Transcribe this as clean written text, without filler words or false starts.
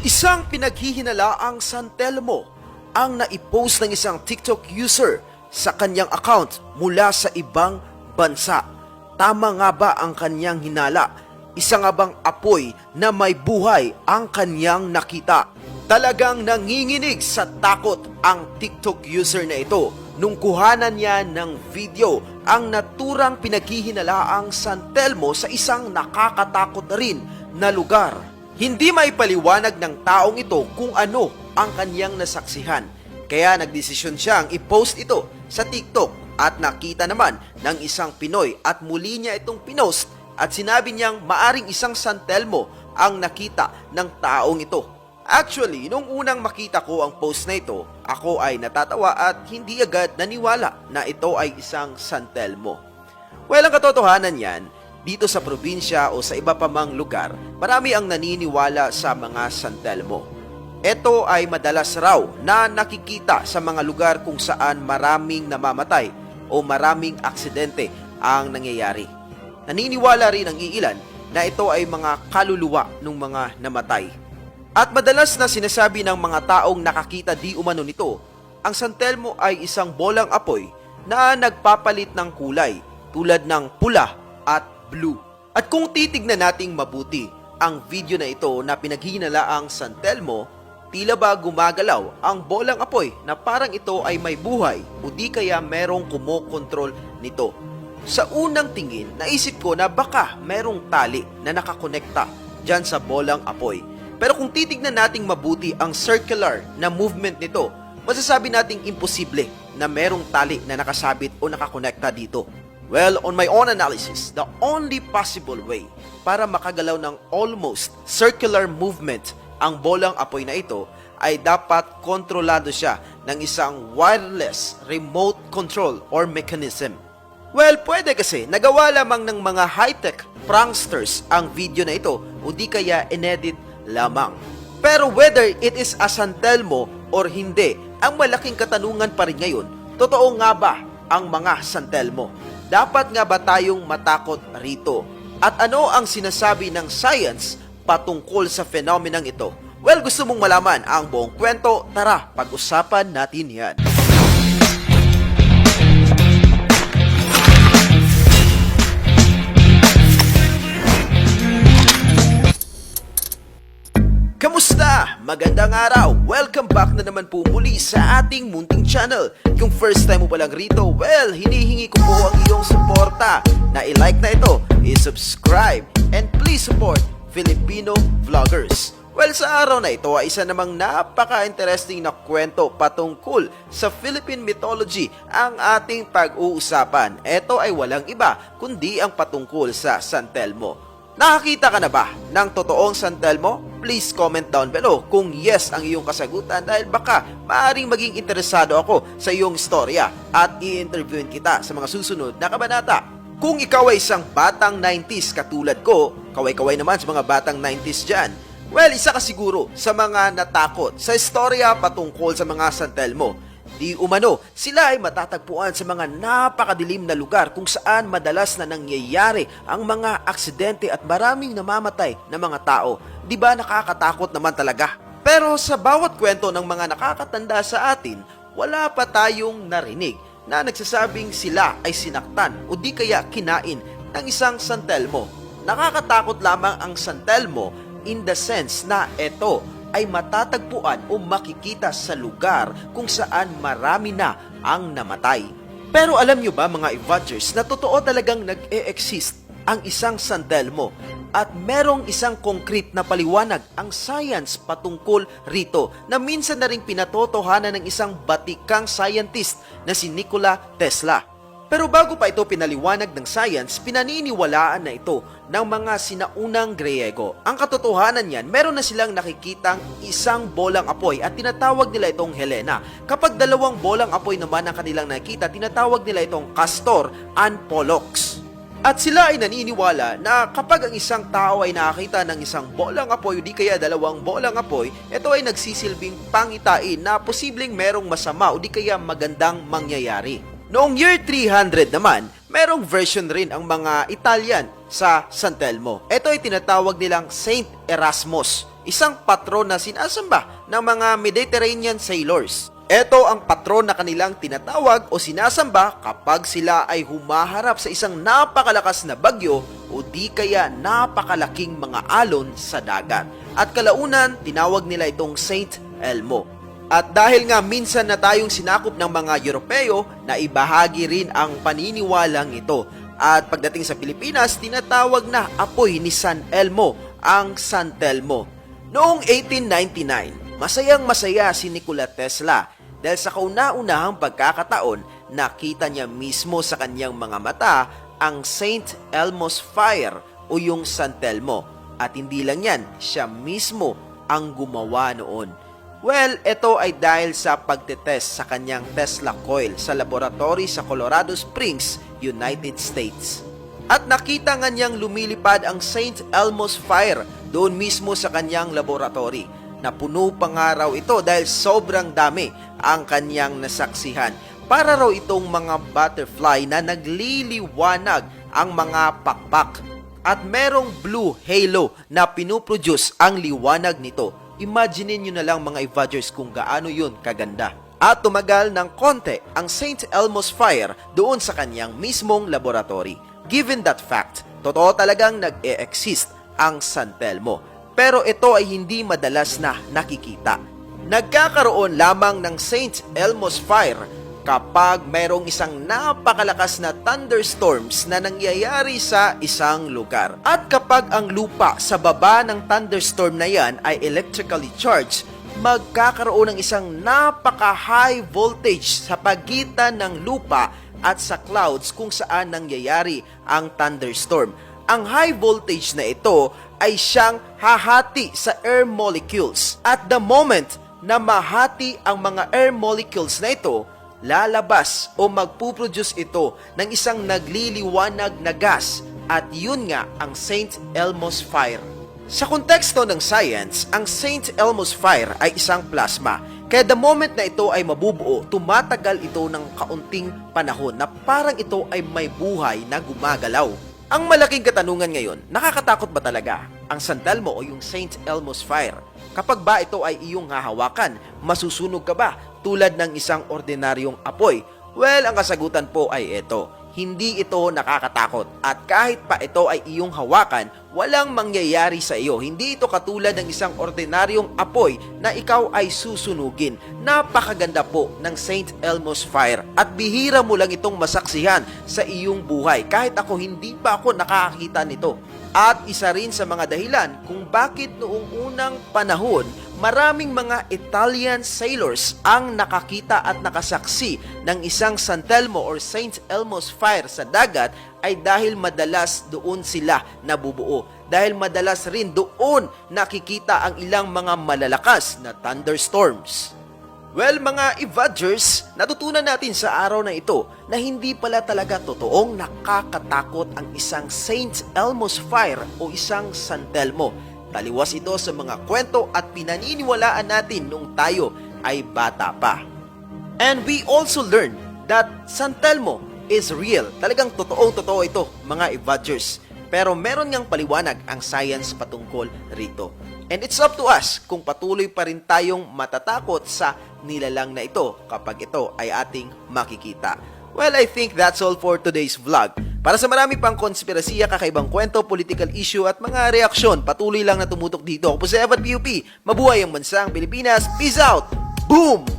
Isang pinaghihinalaang San Telmo ang naipost ng isang TikTok user sa kanyang account mula sa ibang bansa. Tama nga ba ang kanyang hinala? Isa nga bang apoy na may buhay ang kanyang nakita? Talagang nanginginig sa takot ang TikTok user na ito nung kuhanan niya ng video ang naturang pinaghihinalaang San Telmo sa isang nakakatakot na rin na lugar. Hindi maipaliwanag ng taong ito kung ano ang kanyang nasaksihan. Kaya nagdesisyon siyang i-post ito sa TikTok at nakita naman ng isang Pinoy at muli niya itong pinost at sinabi niyang maaring isang San Telmo ang nakita ng taong ito. Actually, nung unang makita ko ang post na ito, ako ay natatawa at hindi agad naniwala na ito ay isang San Telmo. Well, ang katotohanan yan, dito sa probinsya o sa iba pa mang lugar, marami ang naniniwala sa mga San Telmo. Ito ay madalas raw na nakikita sa mga lugar kung saan maraming namamatay o maraming aksidente ang nangyayari. Naniniwala rin ang iilan na ito ay mga kaluluwa ng mga namatay. At madalas na sinasabi ng mga taong nakakita di umano nito, ang San Telmo ay isang bolang apoy na nagpapalit ng kulay tulad ng pula at blue. At kung titignan nating mabuti ang video na ito na pinaghinala ang San Telmo, tila ba gumagalaw ang bolang apoy na parang ito ay may buhay o di kaya merong kumokontrol nito. Sa unang tingin, naisip ko na baka merong tali na nakakonekta dyan sa bolang apoy. Pero kung titignan nating mabuti ang circular na movement nito, masasabi nating imposible na merong tali na nakasabit o nakakonekta dito. Well, on my own analysis, the only possible way para makagalaw ng almost circular movement ang bolang apoy na ito ay dapat kontrolado siya ng isang wireless remote control or mechanism. Well, pwede kasi nagawa lamang ng mga high-tech pranksters ang video na ito o di kaya inedit lamang. Pero whether it is a San Telmo or hindi, ang malaking katanungan pa rin ngayon, totoo nga ba ang mga San Telmo? Dapat nga ba tayong matakot rito? At ano ang sinasabi ng science patungkol sa phenomenang ito? Well, gusto mong malaman ang buong kwento? Tara, pag-usapan natin yan. Kamusta? Magandang araw! Welcome back na naman po muli sa ating munting channel. Kung first time mo pa lang rito, well, hinihingi ko po ang iyong suporta na i-like na ito, i-subscribe, and please support Filipino vloggers. Well, sa araw na ito ay isa namang napaka-interesting na kwento patungkol sa Philippine mythology ang ating pag-uusapan. Ito ay walang iba kundi ang patungkol sa San Telmo. Nakakita ka na ba ng totoong San Telmo? Please comment down below kung yes ang iyong kasagutan dahil baka maaaring maging interesado ako sa iyong istorya at i-interviewin kita sa mga susunod na kabanata. Kung ikaw ay isang batang 90s katulad ko, kaway-kaway naman sa mga batang 90s dyan, well, isa ka siguro sa mga natakot sa istorya patungkol sa mga San Telmo. Di umano, sila ay matatagpuan sa mga napakadilim na lugar kung saan madalas na nangyayari ang mga aksidente at maraming namamatay na mga tao. Di ba nakakatakot naman talaga? Pero sa bawat kwento ng mga nakakatanda sa atin, wala pa tayong narinig na nagsasabing sila ay sinaktan o di kaya kinain ng isang San Telmo. Nakakatakot lamang ang San Telmo in the sense na ito ay matatagpuan o makikita sa lugar kung saan marami na ang namatay. Pero alam nyo ba mga Evadgers na totoo talagang nag-e-exist ang isang San Telmo at merong isang concrete na paliwanag ang science patungkol rito na minsan na ring pinatotohanan ng isang batikang scientist na si Nikola Tesla. Pero bago pa ito pinaliwanag ng science, pinaniniwalaan na ito ng mga sinaunang Griego. Ang katotohanan niyan, meron na silang nakikitang isang bolang apoy at tinatawag nila itong Helena. Kapag dalawang bolang apoy naman ang kanilang nakikita, tinatawag nila itong Castor and Pollux. At sila ay naniniwala na kapag ang isang tao ay nakakita ng isang bolang apoy o di kaya dalawang bolang apoy, ito ay nagsisilbing pangitain na posibleng merong masama o di kaya magandang mangyayari. Noong year 300 naman, merong version rin ang mga Italian sa San Telmo. Ito ay tinatawag nilang Saint Erasmus. isang patron na sinasamba ng mga Mediterranean sailors. Ito ang patron na kanilang tinatawag o sinasamba kapag sila ay humaharap sa isang napakalakas na bagyo o di kaya napakalaking mga alon sa dagat. At kalaunan, tinawag nila itong Saint Elmo. At dahil nga minsan na tayong sinakop ng mga Europeo, na ibahagi rin ang paniniwalang ito. At pagdating sa Pilipinas, tinatawag na apoy ni San Elmo ang San Telmo. Noong 1899, masayang-masaya si Nikola Tesla dahil sa kauna-unahang pagkakataon, nakita niya mismo sa kanyang mga mata ang Saint Elmo's Fire o yung San Telmo. At hindi lang yan, siya mismo ang gumawa noon. Well, ito ay dahil sa pagtetest sa kanyang Tesla coil sa laboratory sa Colorado Springs, United States. At nakita nga niyang lumilipad ang Saint Elmo's Fire doon mismo sa kanyang laboratory. Napuno pa nga raw ito dahil sobrang dami ang kanyang nasaksihan. Para raw itong mga butterfly na nagliliwanag ang mga pakpak. At merong blue halo na pinuproduce ang liwanag nito. Imagine nyo na lang mga Evadgers kung gaano yun kaganda. At tumagal ng konti ang Saint Elmo's Fire doon sa kanyang mismong laboratory. Given that fact, totoo talagang nag-e-exist ang San Telmo. Pero ito ay hindi madalas na nakikita. Nagkakaroon lamang ng Saint Elmo's Fire kapag mayroong isang napakalakas na thunderstorms na nangyayari sa isang lugar. At kapag ang lupa sa baba ng thunderstorm na yan ay electrically charged, magkakaroon ng isang napaka-high voltage sa pagitan ng lupa at sa clouds kung saan nangyayari ang thunderstorm. Ang high voltage na ito ay siyang hahati sa air molecules. At the moment na mahati ang mga air molecules na ito, lalabas o magpuproduce ito ng isang nagliliwanag na gas at yun nga ang Saint Elmo's Fire. Sa konteksto ng science, ang Saint Elmo's Fire ay isang plasma. Kaya the moment na ito ay mabubuo, tumatagal ito ng kaunting panahon na parang ito ay may buhay na gumagalaw. Ang malaking katanungan ngayon, nakakatakot ba talaga ang San Telmo o yung Saint Elmo's Fire? Kapag ba ito ay iyong hahawakan, masusunog ka ba tulad ng isang ordinaryong apoy? Well, ang kasagutan po ay ito. Hindi ito nakakatakot at kahit pa ito ay iyong hawakan, walang mangyayari sa iyo. Hindi ito katulad ng isang ordinaryong apoy na ikaw ay susunugin. Napakaganda po ng Saint Elmo's Fire at bihira mo lang itong masaksihan sa iyong buhay. Kahit ako, hindi pa ako nakakakita nito. At isa rin sa mga dahilan kung bakit noong unang panahon, maraming mga Italian sailors ang nakakita at nakasaksi ng isang San Telmo or Saint Elmo's Fire sa dagat ay dahil madalas doon sila nabubuo. Dahil madalas rin doon nakikita ang ilang mga malalakas na thunderstorms. Well, mga Evadgers, natutunan natin sa araw na ito na hindi pala talaga totoong nakakatakot ang isang Saint Elmo's Fire o isang San Telmo. Taliwas ito sa mga kwento at pinaniniwalaan natin nung tayo ay bata pa. And we also learned that San Telmo is real. Talagang totoong-totoo ito, mga Evadgers. Pero meron niyang paliwanag ang science patungkol rito. And it's up to us kung patuloy pa rin tayong matatakot sa nilalang na ito kapag ito ay ating makikita. Well, I think that's all for today's vlog. Para sa marami pang konspirasiya, kakaibang kwento, political issue at mga reaksyon, patuloy lang na tumutok dito. Ako po si Evad PUP. Mabuhay ang bansang Pilipinas. Peace out! Boom!